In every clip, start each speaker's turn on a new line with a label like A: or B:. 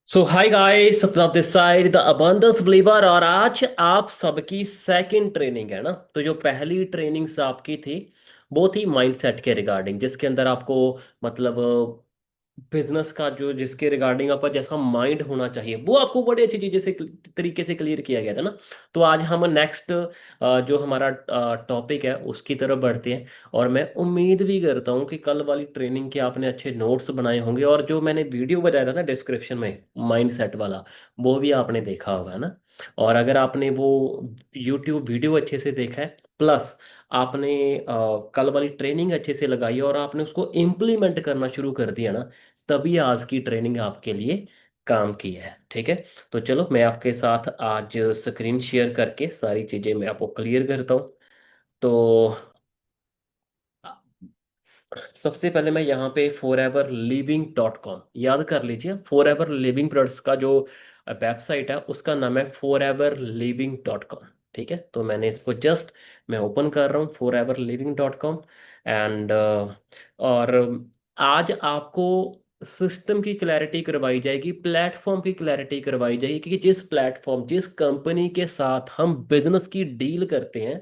A: सो hi guys, सपना this side the abundance believer. और आज आप सबकी सेकंड ट्रेनिंग है ना। तो जो पहली ट्रेनिंग्स आपकी थी वो थी माइंडसेट के रिगार्डिंग, जिसके अंदर आपको मतलब बिजनेस का जो जिसके रिगार्डिंग आपका जैसा माइंड होना चाहिए वो आपको बड़ी अच्छी चीजें से तरीके से क्लियर किया गया था ना। तो आज हम नेक्स्ट जो हमारा टॉपिक है उसकी तरफ बढ़ते हैं। और मैं उम्मीद भी करता हूँ कि कल वाली ट्रेनिंग के आपने अच्छे नोट्स बनाए होंगे, और जो मैंने वीडियो बताया था ना डिस्क्रिप्शन में माइंड सेट वाला, वो भी आपने देखा होगा ना। और अगर आपने वो यूट्यूब वीडियो अच्छे से देखा है, प्लस आपने कल वाली ट्रेनिंग अच्छे से लगाई है और आपने उसको इम्प्लीमेंट करना शुरू कर दिया ना, तभी आज की ट्रेनिंग आपके लिए काम की है। ठीक है। तो चलो मैं आपके साथ आज स्क्रीन शेयर करके सारी चीज़ें मैं आपको क्लियर करता हूँ। तो सबसे पहले मैं यहाँ पे foreverliving.com याद कर लीजिए। फॉर एवर लिविंग प्रोडक्ट्स का जो वेबसाइट है उसका नाम है foreverliving.com। ठीक है। तो मैंने इसको जस्ट मैं ओपन कर रहा हूँ foreverliving.com। एंड और आज आपको सिस्टम की क्लैरिटी करवाई जाएगी, प्लेटफॉर्म की क्लैरिटी करवाई जाएगी कि जिस प्लेटफॉर्म जिस कंपनी के साथ हम बिजनेस की डील करते हैं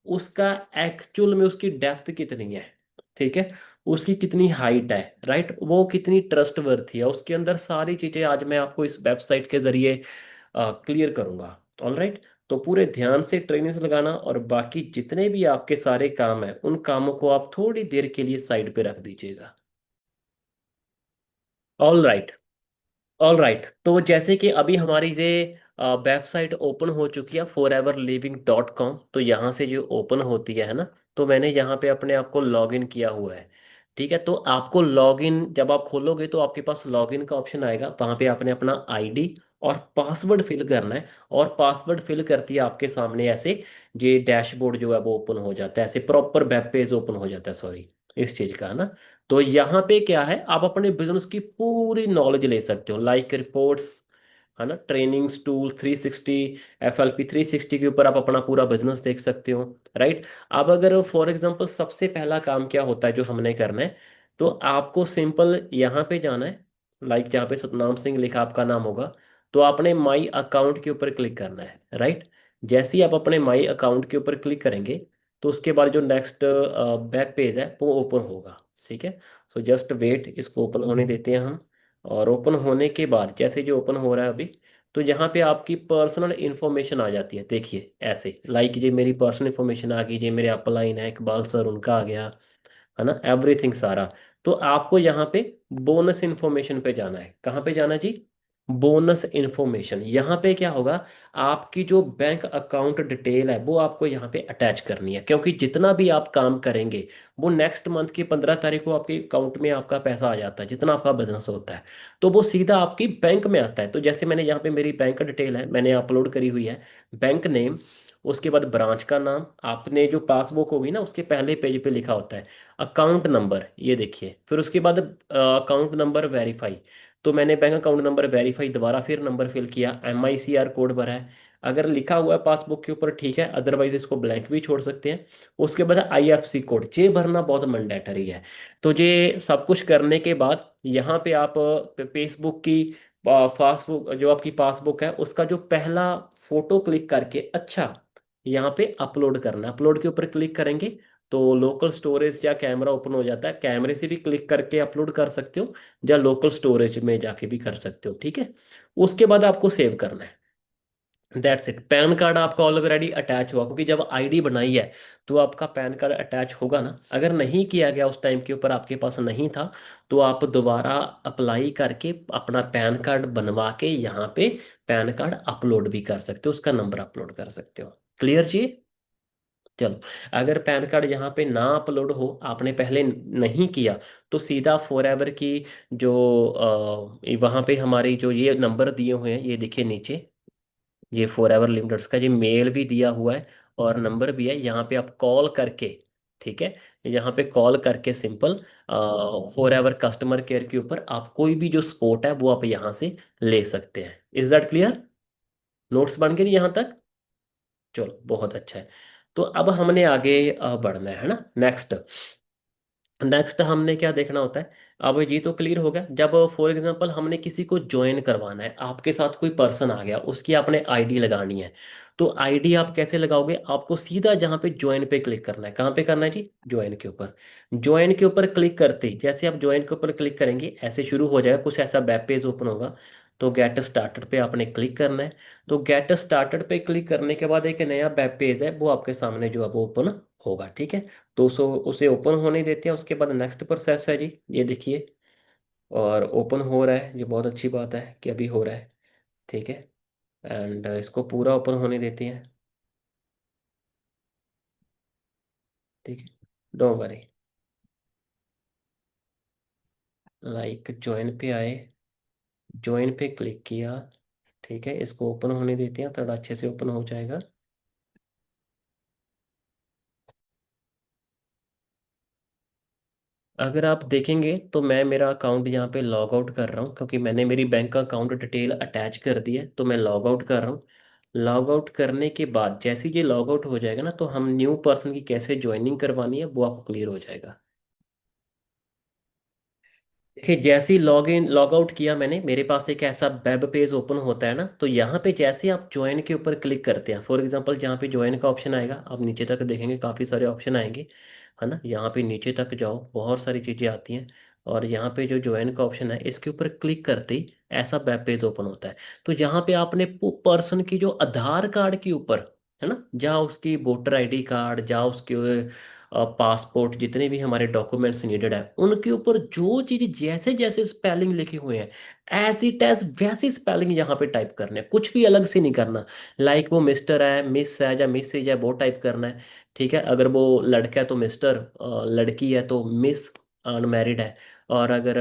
A: उसका एक्चुअल में उसकी डेप्थ कितनी है। ठीक है। उसकी कितनी हाइट है, राइट, वो कितनी ट्रस्ट वर्थी है, उसके अंदर सारी चीजें आज मैं आपको इस वेबसाइट के जरिए क्लियर करूंगा। All right. तो पूरे ध्यान से ट्रेनिंग्स लगाना, और बाकी जितने भी आपके सारे काम हैं उन कामों को आप थोड़ी देर के लिए साइड पे रख दीजिएगा। All right. All right. तो जैसे कि अभी हमारी ये वेबसाइट ओपन हो चुकी है foreverliving.com। तो यहाँ से जो ओपन होती है ना, तो मैंने यहाँ पे अपने आप को लॉग इन किया हुआ है। ठीक है। तो आपको लॉग इन जब आप खोलोगे तो आपके पास लॉग इन का ऑप्शन आएगा, वहाँ पे आपने अपना आईडी और पासवर्ड फिल करना है। और पासवर्ड फिल करती है आपके सामने ऐसे ये डैशबोर्ड जो है वो ओपन हो जाता है, ऐसे प्रॉपर वेब पेज ओपन हो जाता है, सॉरी, इस चीज़ का है ना। तो यहाँ पे क्या है, आप अपने बिजनेस की पूरी नॉलेज ले सकते हो, लाइक रिपोर्ट्स, है ना, ट्रेनिंग्स टूल 360, FLP 360 के ऊपर आप अपना पूरा बिजनेस देख सकते हो। राइट। अब अगर फॉर एग्जांपल सबसे पहला काम क्या होता है जो हमने करना है, तो आपको सिंपल यहाँ पे जाना है, लाइक जहाँ पे सतनाम सिंह लिखा आपका नाम होगा, तो आपने माई अकाउंट के ऊपर क्लिक करना है। राइट। जैसे ही आप अपने माई अकाउंट के ऊपर क्लिक करेंगे तो उसके बाद जो नेक्स्ट वेब पेज है वो ओपन होगा। ठीक है। सो जस्ट वेट, इसको ओपन होने देते हैं हम। और ओपन होने के बाद जैसे जो ओपन हो रहा है अभी, तो यहाँ पे आपकी पर्सनल इन्फॉर्मेशन आ जाती है, देखिए ऐसे, लाइक ये मेरी पर्सनल इन्फॉर्मेशन आ गई, ये मेरे अपलाइन है इकबाल सर उनका आ गया, है ना, एवरीथिंग सारा। तो आपको यहाँ पे बोनस इन्फॉर्मेशन पे जाना है। कहाँ पे जाना है जी? Bonus information. यहाँ पे क्या होगा, आपकी जो बैंक अकाउंट डिटेल है वो आपको यहाँ पे अटैच करनी है, क्योंकि जितना भी आप काम करेंगे वो नेक्स्ट मंथ की 15 तारीख को आपके अकाउंट में आपका पैसा आ जाता है, जितना आपका बिजनेस होता है तो वो सीधा आपकी बैंक में आता है। तो जैसे मैंने यहाँ पे मेरी बैंक डिटेल है मैंने अपलोड करी हुई है, बैंक नेम, उसके बाद ब्रांच का नाम, आपने जो पासबुक होगी ना उसके पहले पेज पे लिखा होता है अकाउंट नंबर, ये देखिए, फिर उसके बाद अकाउंट नंबर वेरीफाई। तो मैंने बैंक अकाउंट नंबर वेरीफाई दोबारा फिर नंबर फिल किया, MICR कोड भरा है, अगर लिखा हुआ है पासबुक के ऊपर ठीक है, अदरवाइज इसको ब्लैंक भी छोड़ सकते हैं। उसके बाद IFSC कोड जे भरना बहुत मैंडेटरी है। तो ये सब कुछ करने के बाद यहाँ पे आप फेसबुक की पासबुक, जो आपकी पासबुक है उसका जो पहला फोटो क्लिक करके, अच्छा, यहाँ पे अपलोड करना है, अपलोड के ऊपर क्लिक करेंगे तो लोकल स्टोरेज या कैमरा ओपन हो जाता है, कैमरे से भी क्लिक करके अपलोड कर सकते हो या लोकल स्टोरेज में जाके भी कर सकते हो। ठीक है। उसके बाद आपको सेव करना है। That's it. पैन कार्ड आपका ऑलरेडी अटैच हुआ, क्योंकि जब आईडी बनाई है तो आपका पैन कार्ड अटैच होगा ना। अगर नहीं किया गया उस टाइम के ऊपर आपके पास नहीं था, तो आप दोबारा अप्लाई करके अपना पैन कार्ड बनवा के यहाँ पे पैन कार्ड अपलोड भी कर सकते हो, उसका नंबर अपलोड कर सकते हो। क्लियर जी? चलो, अगर पैन कार्ड यहाँ पे ना अपलोड हो, आपने पहले नहीं किया, तो सीधा फॉरएवर की जो वहाँ पे हमारी जो ये नंबर दिए हुए हैं ये देखिए नीचे, ये फॉरएवर लिमिटेड्स का ये मेल भी दिया हुआ है और नंबर भी है, यहाँ पे आप कॉल करके, ठीक है, यहाँ पे कॉल करके सिंपल फॉरएवर कस्टमर केयर के ऊपर आप कोई भी जो सपोर्ट है वो आप यहाँ से ले सकते हैं। Is that clear? नोट्स बन गए यहाँ तक? चलो बहुत अच्छा है। तो अब हमने आगे बढ़ना है ना, नेक्स्ट। नेक्स्ट हमने क्या देखना होता है। अब ये तो क्लियर हो गया, जब फॉर एग्जांपल हमने किसी को ज्वाइन करवाना है, आपके साथ कोई पर्सन आ गया, उसकी आपने आईडी लगानी है। तो आईडी आप कैसे लगाओगे? आपको सीधा जहाँ पे ज्वाइन पे क्लिक करना है। कहाँ पे करना है जी? ज्वाइन के ऊपर। ज्वाइन के ऊपर क्लिक करते ही जैसे आप ज्वाइन के ऊपर क्लिक करेंगे, ऐसे शुरू हो जाएगा, कुछ ऐसा वेब पेज ओपन होगा। तो गेट स्टार्टेड पे आपने क्लिक करना है। तो गेट स्टार्टेड पे क्लिक करने के बाद एक नया वेब पेज है वो आपके सामने जो है वो ओपन होगा, ठीक है। तो उसे ओपन होने देते हैं। उसके बाद नेक्स्ट प्रोसेस है जी, ये देखिए। और ओपन हो रहा है, ये बहुत अच्छी बात है कि अभी हो रहा है, ठीक है। एंड इसको पूरा ओपन होने देते हैं, ठीक है। Don't worry. लाइक ज्वाइन पे आए, ज्वाइन पे क्लिक किया, ठीक है। इसको ओपन होने देते हैं, थोड़ा अच्छे से ओपन हो जाएगा। अगर आप देखेंगे तो मैं मेरा अकाउंट यहाँ पे लॉग आउट कर रहा हूँ, क्योंकि मैंने मेरी बैंक अकाउंट डिटेल अटैच कर दी है, तो मैं लॉग आउट कर रहा हूँ। लॉग आउट करने के बाद जैसे ही ये लॉग आउट हो जाएगा ना, तो हम न्यू पर्सन की कैसे ज्वाइनिंग करवानी है वो आपको क्लियर हो जाएगा। देखिए, जैसे ही लॉग इन लॉग आउट किया मैंने, मेरे पास एक ऐसा वेब पेज ओपन होता है ना। तो यहाँ पे जैसे आप ज्वाइन के ऊपर क्लिक करते हैं, फॉर एग्जांपल जहाँ पे ज्वाइन का ऑप्शन आएगा, आप नीचे तक देखेंगे काफ़ी सारे ऑप्शन आएंगे, है ना। यहाँ पे नीचे तक जाओ, बहुत सारी चीज़ें आती हैं। और यहाँ पे जो ज्वाइन का ऑप्शन है, इसके ऊपर क्लिक करते ही ऐसा वेब पेज ओपन होता है। तो यहाँ पे आपने पर्सन की जो आधार कार्ड के ऊपर, है ना, जहाँ उसकी वोटर आईडी कार्ड, जहाँ उसके पासपोर्ट, जितने भी हमारे डॉक्यूमेंट्स नीडेड है, उनके ऊपर जो चीज़ जैसे जैसे स्पेलिंग लिखे हुए हैं, एज इट एज वैसी स्पेलिंग यहाँ पे टाइप करना है, कुछ भी अलग से नहीं करना। लाइक वो मिस्टर है, मिस है या मिसेज है, वो टाइप करना है, ठीक है। अगर वो लड़का है तो मिस्टर, लड़की है तो मिस, अनमैरिड है। और अगर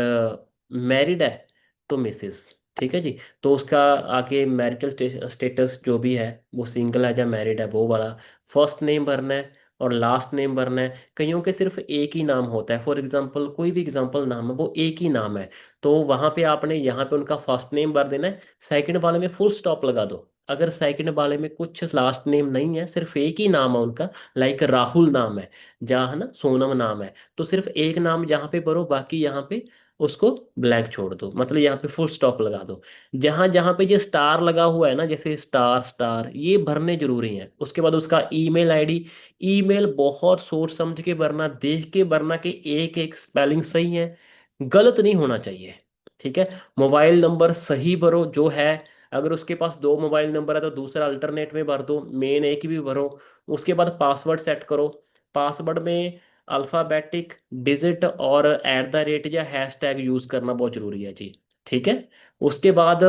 A: मैरिड है तो मिसेस, ठीक है जी। तो उसका आगे मैरिटल स्टेटस जो भी है, वो सिंगल है या मैरिड है, वो वाला फर्स्ट नेम भरना है। और लास्ट नेम भरना है। कईयों के सिर्फ एक ही नाम होता है, फॉर एग्जांपल कोई भी एग्जांपल नाम है वो एक ही नाम है। तो वहां पे आपने यहाँ पे उनका फर्स्ट नेम भर देना है। सेकंड वाले में फुल स्टॉप लगा दो। अगर सेकंड वाले में कुछ लास्ट नेम नहीं है, सिर्फ एक ही नाम है उनका, लाइक राहुल नाम है, जहाँ है ना सोनम नाम है, तो सिर्फ एक नाम यहाँ पे भरो, बाकी यहाँ पे उसको ब्लैंक छोड़ दो, मतलब यहाँ पे फुल स्टॉप लगा दो। जहां जहां पे ये स्टार लगा हुआ है ना, जैसे स्टार स्टार, ये भरने जरूरी है। उसके बाद उसका ईमेल आईडी, ईमेल बहुत सोच समझ के भरना, देख के भरना कि एक एक स्पेलिंग सही है, गलत नहीं होना चाहिए, ठीक है। मोबाइल नंबर सही भरो जो है। अगर उसके पास दो मोबाइल नंबर है तो दूसरा अल्टरनेट में भर दो, मेन एक भी भरो। उसके बाद पासवर्ड सेट करो। पासवर्ड में अल्फ़ाबेटिक डिजिट और एट द रेट या हैश टैग यूज़ करना बहुत ज़रूरी है जी, ठीक है। उसके बाद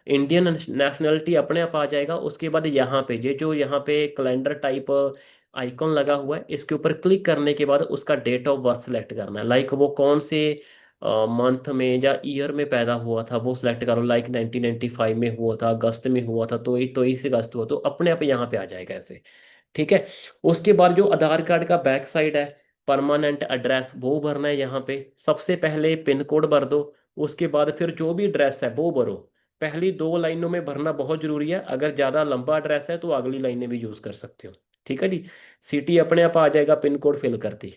A: इंडियन नेशनलिटी अपने आप आ जाएगा। उसके बाद यहाँ पे ये जो यहाँ पे कैलेंडर टाइप आइकॉन लगा हुआ है, इसके ऊपर क्लिक करने के बाद उसका डेट ऑफ बर्थ सेलेक्ट करना है। लाइक वो कौन से मंथ में या ईयर में पैदा हुआ था वो सिलेक्ट करो। लाइक 1995 में हुआ था, अगस्त में हुआ था, तो 23 अगस्त हुआ, तो अपने आप यहाँ पे आ जाएगा ऐसे, ठीक है। उसके बाद जो आधार कार्ड का बैक साइड है, परमानेंट एड्रेस वो भरना है। यहाँ पे सबसे पहले पिन कोड भर दो। उसके बाद फिर जो भी एड्रेस है वो भरो। पहली दो लाइनों में भरना बहुत जरूरी है। अगर ज़्यादा लंबा एड्रेस है तो अगली लाइनें भी यूज़ कर सकते हो, ठीक है जी। सिटी अपने आप आ जाएगा पिन कोड फिल करती।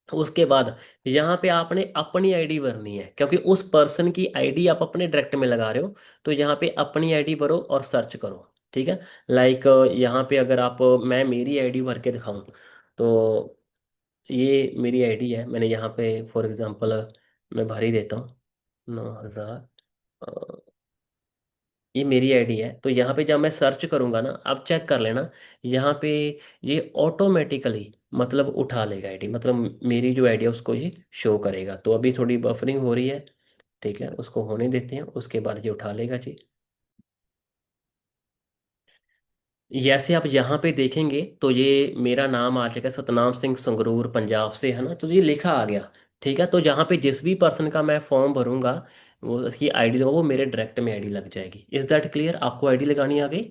A: उसके बाद यहाँ पे आपने अपनी आईडी भरनी है, क्योंकि उस पर्सन की आईडी आप अपने डायरेक्ट में लगा रहे हो। तो यहाँ पे अपनी आईडी भरो और सर्च करो, ठीक है। लाइक यहाँ पे अगर आप मैं मेरी आईडी भर के दिखाऊं, तो ये मेरी आईडी है, मैंने यहाँ पे फॉर एग्जांपल मैं भर ही देता हूँ, 9,000। ये मेरी आईडी है। तो यहाँ पे जब मैं सर्च करूंगा ना, आप चेक कर लेना, यहाँ पे ये ऑटोमेटिकली मतलब उठा लेगा आईडी, मतलब मेरी जो आईडी है उसको ये शो करेगा। तो अभी थोड़ी बफरिंग हो रही है, ठीक है, उसको होने देते हैं, उसके बाद ये उठा लेगा जी। जैसे आप यहाँ पे देखेंगे तो ये मेरा नाम आ जाएगा, सतनाम सिंह संगरूर पंजाब से, है ना। तो ये लिखा आ गया, ठीक है। तो जहाँ पे जिस भी पर्सन का मैं फॉर्म भरूंगा, वो उसकी आईडी दूंगा, वो मेरे डायरेक्ट में आईडी लग जाएगी। Is that clear? आपको आईडी लगानी आ गई?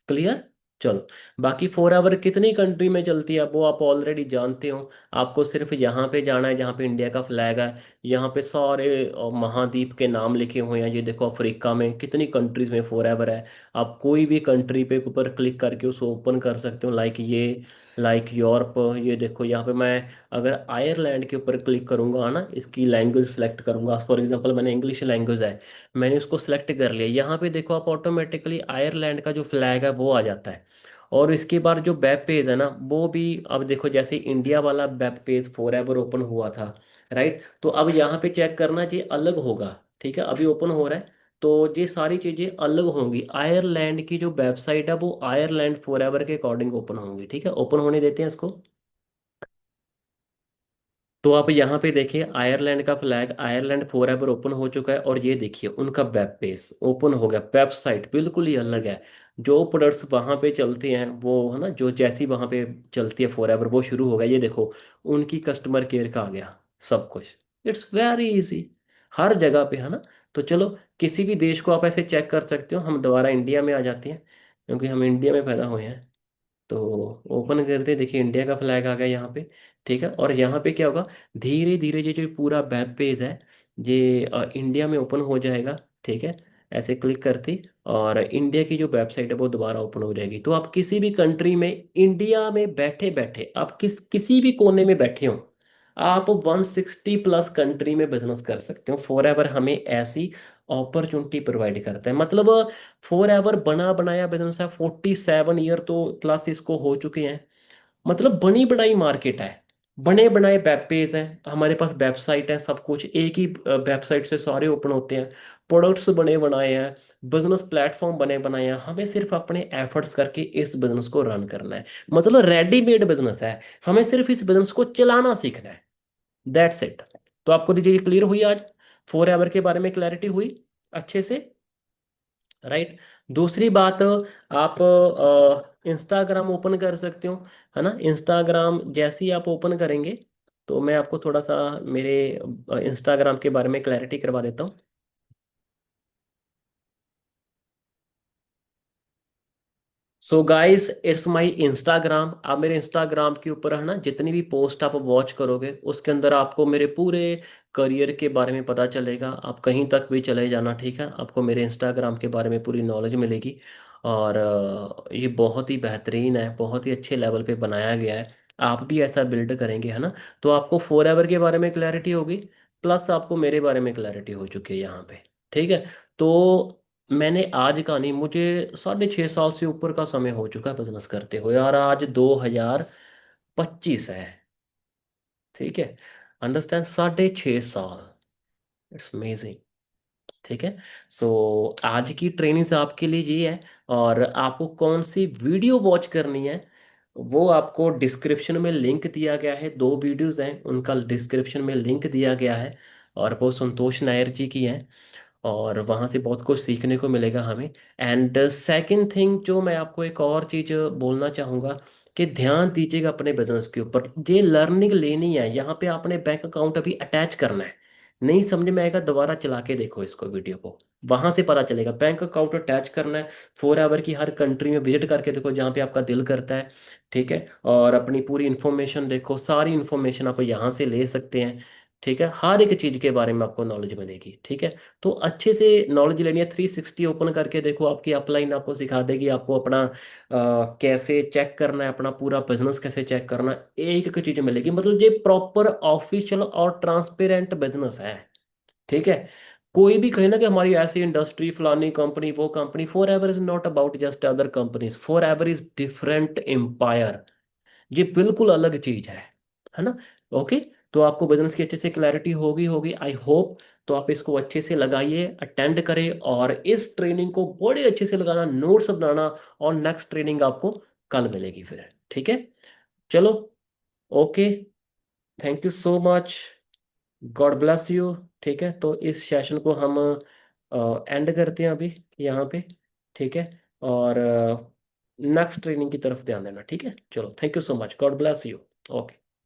A: क्लियर? चलो। बाकी फॉर एवर कितनी कंट्री में चलती है वो आप ऑलरेडी जानते हो। आपको सिर्फ यहाँ पे जाना है जहाँ पे इंडिया का फ्लैग है। यहाँ पे सारे महाद्वीप के नाम लिखे हुए हैं। ये देखो, अफ्रीका में कितनी कंट्रीज में फॉर एवर है। आप कोई भी कंट्री पे ऊपर क्लिक करके उसको ओपन कर सकते हो। लाइक ये लाइक यूरोप। ये देखो यहाँ पे मैं अगर आयरलैंड के ऊपर क्लिक करूंगा ना, इसकी लैंग्वेज सेलेक्ट करूंगा, फॉर एग्जांपल मैंने इंग्लिश लैंग्वेज है, मैंने उसको सेलेक्ट कर लिया, यहाँ पे देखो आप ऑटोमेटिकली आयरलैंड का जो फ्लैग है वो आ जाता है। और इसके बाद जो वेब पेज है ना वो भी, अब देखो जैसे इंडिया वाला web page for ever open हुआ था, राइट, तो अब यहाँ पे चेक करना ये अलग होगा। ठीक है, अभी ओपन हो रहा है, तो ये सारी चीजें अलग होंगी। आयरलैंड की जो वेबसाइट है वो आयरलैंड फॉरएवर के अकॉर्डिंग ओपन होंगी। ठीक है, ओपन होने देते हैं इसको। तो आप यहाँ पे देखिए आयरलैंड का फ्लैग, आयरलैंड फॉरएवर ओपन हो चुका है, और ये देखिए उनका वेब पेज ओपन हो गया। वेबसाइट बिल्कुल ही अलग है। जो प्रोडक्ट्स वहाँ पे चलते हैं वो है ना, जो जैसी वहाँ पे चलती है फॉरएवर वो शुरू हो गया। ये देखो उनकी कस्टमर केयर का आ गया सब कुछ। इट्स वेरी इजी, हर जगह पे है ना। तो चलो किसी भी देश को आप ऐसे चेक कर सकते हो। हम दोबारा इंडिया में आ जाते हैं, क्योंकि हम इंडिया में पैदा हुए हैं। तो ओपन करते देखिए इंडिया का फ्लैग आ गया यहाँ पे। ठीक है, और यहाँ पे क्या होगा, धीरे धीरे ये जो पूरा वेब पेज है ये इंडिया में ओपन हो जाएगा। ठीक है, ऐसे क्लिक करते ही और इंडिया की जो वेबसाइट है वो दोबारा ओपन हो जाएगी। तो आप किसी भी कंट्री में, इंडिया में बैठे बैठे आप किसी भी कोने में बैठे हो, आप 160 प्लस कंट्री में बिजनेस कर सकते हो। फॉर एवर हमें ऐसी अपॉर्चुनिटी प्रोवाइड करता है। मतलब फॉर एवर बना बनाया बिजनेस है, 47 ईयर तो प्लस इसको हो चुके हैं। मतलब बनी बनाई मार्केट है, बने बनाए वेब पेज है, हमारे पास वेबसाइट है, सब कुछ एक ही वेबसाइट से सारे ओपन होते हैं। प्रोडक्ट्स बने बनाए हैं, बिजनेस प्लेटफॉर्म बने बनाए हैं, हमें सिर्फ अपने एफर्ट्स करके इस बिजनेस को रन करना है। मतलब रेडीमेड बिजनेस है, हमें सिर्फ इस बिजनेस को चलाना सीखना है। That's it. तो आपको ये क्लियर हुई आज, फॉर एवर के बारे में क्लैरिटी हुई अच्छे से, राइट। दूसरी बात, आप इंस्टाग्राम ओपन कर सकते हो, है ना। इंस्टाग्राम जैसे ही आप ओपन करेंगे, तो मैं आपको थोड़ा सा मेरे इंस्टाग्राम के बारे में क्लैरिटी करवा देता हूँ। So guys it's my Instagram. आप मेरे इंस्टाग्राम के ऊपर है ना, जितनी भी पोस्ट आप वॉच करोगे उसके अंदर आपको मेरे पूरे करियर के बारे में पता चलेगा। आप कहीं तक भी चले जाना, ठीक है, आपको मेरे इंस्टाग्राम के बारे में पूरी नॉलेज मिलेगी। और ये बहुत ही बेहतरीन है, बहुत ही अच्छे लेवल पे बनाया गया है। आप भी ऐसा बिल्ड करेंगे है ना, तो आपको फॉर एवर के बारे में क्लैरिटी होगी, प्लस आपको मेरे बारे में क्लैरिटी हो चुकी है यहाँ पे। ठीक है, तो मैंने आज का नहीं, मुझे 6.5 साल से ऊपर का समय हो चुका है बिजनेस करते हुए, और आज 2025 है। ठीक है, अंडरस्टैंड, 6.5 साल, इट्स अमेजिंग। ठीक है, सो आज की ट्रेनिंग आपके लिए ये है। और आपको कौन सी वीडियो वॉच करनी है वो आपको डिस्क्रिप्शन में लिंक दिया गया है। 2 वीडियोस हैं, उनका डिस्क्रिप्शन में लिंक दिया गया है, और वो संतोष नायर जी की है। और वहाँ से बहुत कुछ सीखने को मिलेगा हमें। एंड सेकंड थिंग जो मैं आपको एक और चीज़ बोलना चाहूँगा, कि ध्यान दीजिएगा अपने बिजनेस के ऊपर। ये लर्निंग लेनी है, यहाँ पे आपने बैंक अकाउंट अभी अटैच करना है। नहीं समझ में आएगा, दोबारा चला के देखो इसको, वीडियो को, वहां से पता चलेगा। बैंक अकाउंट अटैच करना है, फॉर एवर की हर कंट्री में विजिट करके देखो जहाँ पे आपका दिल करता है। ठीक है, और अपनी पूरी इन्फॉर्मेशन देखो, सारी इन्फॉर्मेशन आप यहाँ से ले सकते हैं। ठीक है, हर एक चीज़ के बारे में आपको नॉलेज मिलेगी। ठीक है, तो अच्छे से नॉलेज लेनी है। 360 ओपन करके देखो, आपकी अपलाइन आपको सिखा देगी आपको अपना कैसे चेक करना है, अपना पूरा बिजनेस कैसे चेक करना है, एक एक चीज मिलेगी। मतलब ये प्रॉपर ऑफिशियल और ट्रांसपेरेंट बिजनेस है। ठीक है, कोई भी कहे ना कि हमारी ऐसी इंडस्ट्री फलानी कंपनी वो company, forever is not about just other companies, forever is different empire. ये बिल्कुल अलग चीज है ना। ओके, तो आपको बिजनेस की अच्छे से क्लैरिटी होगी होगी आई होप। तो आप इसको अच्छे से लगाइए, अटेंड करें, और इस ट्रेनिंग को बड़े अच्छे से लगाना, नोट्स बनाना, और नेक्स्ट ट्रेनिंग आपको कल मिलेगी फिर। ठीक है, चलो, okay, thank you so much, God bless you. ठीक है, तो इस सेशन को हम एंड करते हैं अभी यहाँ पे। ठीक है, और नेक्स्ट ट्रेनिंग की तरफ ध्यान देना। ठीक है, चलो, thank you so much, God bless you. Okay.